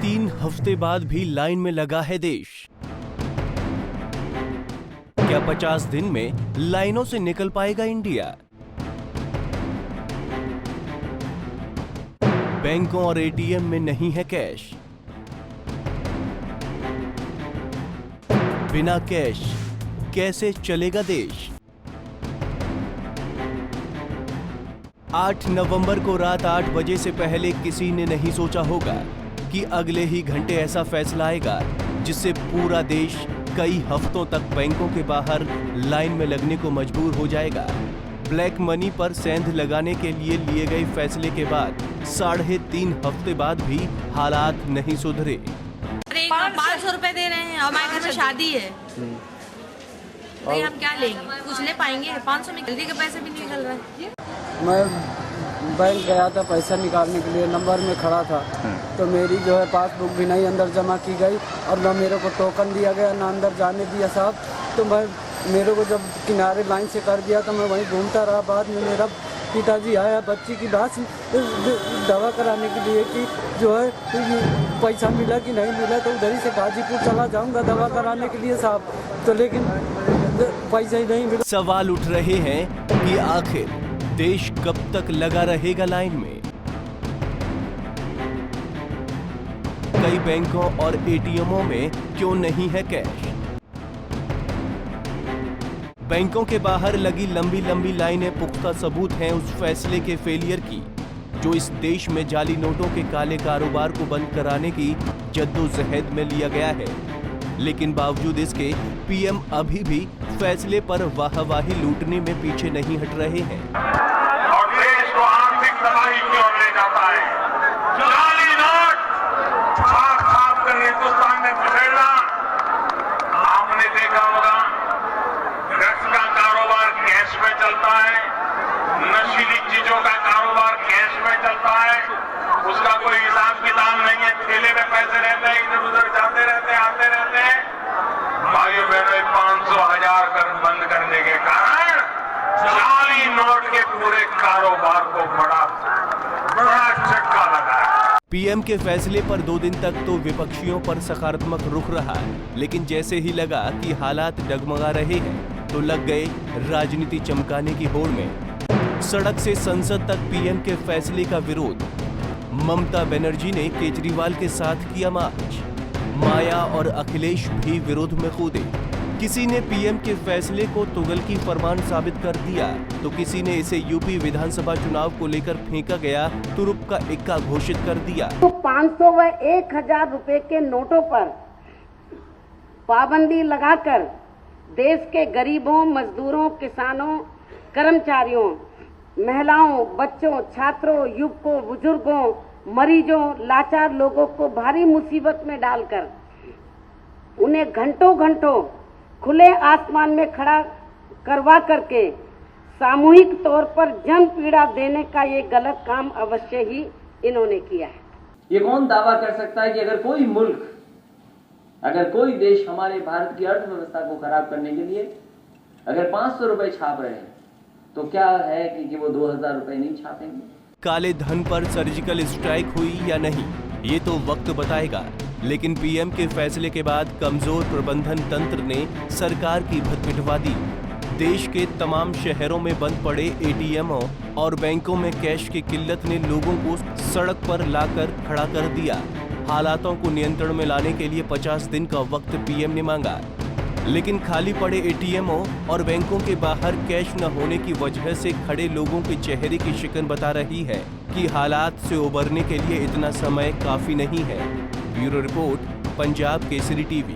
3 हफ्ते बाद भी लाइन में लगा है देश। क्या 50 दिन में लाइनों से निकल पाएगा इंडिया? बैंकों और एटीएम में नहीं है कैश। बिना कैश कैसे चलेगा देश? 8 नवंबर को रात 8 बजे से पहले किसी ने नहीं सोचा होगा कि अगले ही घंटे ऐसा फैसला आएगा जिससे पूरा देश कई हफ्तों तक बैंकों के बाहर लाइन में लगने को मजबूर हो जाएगा। ब्लैक मनी पर सेंध लगाने के लिए गए फैसले के बाद 3.5 हफ्ते बाद भी हालात नहीं सुधरे। 500 रुपए दे रहे हैं और हमारे घर में शादी है, तो हम क्या लेंगे? कुछ ले पाएंगे? 500 में जल्दी के पैसे भी नहीं निकल रहे। मैं बैंक गया था पैसा निकालने के लिए, नंबर में खड़ा था तो मेरी जो है पासबुक भी नहीं अंदर जमा की गई और ना मेरे को टोकन दिया गया ना अंदर जाने दिया साहब। तो मेरे को जब किनारे लाइन से कर दिया तो मैं वहीं घूमता रहा। बाद में मेरा पिताजी आया बच्ची की बात दवा कराने के लिए कि जो है पैसा मिला कि नहीं मिला, तो उधर ही से गाजीपुर चला जाऊंगा दवा कराने के लिए साहब, तो लेकिन पैसा ही नहीं मिला। सवाल उठ रहे हैं कि आखिर देश कब तक लगा रहेगा लाइन में? कई बैंकों और एटीएमों में क्यों नहीं है कैश? बैंकों के बाहर लगी लंबी लंबी लाइनें पुख्ता सबूत हैं उस फैसले के फेलियर की जो इस देश में जाली नोटों के काले कारोबार को बंद कराने की जद्दोजहद में लिया गया है। लेकिन बावजूद इसके पीएम अभी भी फैसले पर वाहवाही लूटने में पीछे नहीं हट रहे हैं। और देश को आर्थिक तबाही की ओर ले जाता है। जाली नोट साफ कर हिंदुस्तान में पछेड़ना। आपने देखा होगा ड्रग्स का कारोबार कैश में चलता है, नशीली चीजों का कारोबार कैश में चलता है, उसका कोई हिसाब किताब नहीं है, ठेले में पैसे रहते हैं, इधर उधर जाते रहते हैं, आते रहते हैं। भाइयों बहनों 500,000 कर बंद करने के कारण जाली नोट के पूरे कारोबार को बड़ा झटका लगा है। पीएम के फैसले पर 2 दिन तक तो विपक्षियों पर सकारात्मक रुख रहा, लेकिन जैसे ही लगा कि हालात डगमगा रहे हैं तो लग गए राजनीति चमकाने की होड़ में। सड़क से संसद तक पीएम के फैसले का विरोध। ममता बनर्जी ने केजरीवाल के साथ किया मार्च। माया और अखिलेश भी विरोध में कूदे। किसी ने पीएम के फैसले को तुगलकी फरमान साबित कर दिया तो किसी ने इसे यूपी विधानसभा चुनाव को लेकर फेंका गया तुरुप का इक्का घोषित कर दिया। तो 500 व 1000 रुपए के नोटों पर पाबंदी लगाकर देश के गरीबों, मजदूरों, किसानों, कर्मचारियों, महिलाओं, बच्चों, छात्रों, युवकों, बुजुर्गों, मरीजों, लाचार लोगों को भारी मुसीबत में डालकर उन्हें घंटों घंटों खुले आसमान में खड़ा करवा करके सामूहिक तौर पर जन पीड़ा देने का ये गलत काम अवश्य ही इन्होंने किया है। ये कौन दावा कर सकता है कि अगर कोई मुल्क, अगर कोई देश हमारे भारत की अर्थव्यवस्था को खराब करने के लिए अगर 500 रुपए छाप रहे हैं तो क्या है कि वो 2000 रुपए नहीं छापेंगे? काले धन पर सर्जिकल स्ट्राइक हुई या नहीं, ये तो वक्त बताएगा। लेकिन पीएम के फैसले के बाद कमजोर प्रबंधन तंत्र ने सरकार की भत मिटवा दी। देश के तमाम शहरों में बंद पड़े एटीएमों और बैंकों में कैश की किल्लत ने लोगों को सड़क पर लाकर खड़ा कर दिया। हालातों को नियंत्रण में लाने के लिए 50 दिन का वक्त पीएम ने मांगा, लेकिन खाली पड़े एटीएमों और बैंकों के बाहर कैश न होने की वजह से खड़े लोगों के चेहरे की शिकन बता रही है कि हालात से उबरने के लिए इतना समय काफी नहीं है। Bureau report, Punjab Kesari TV.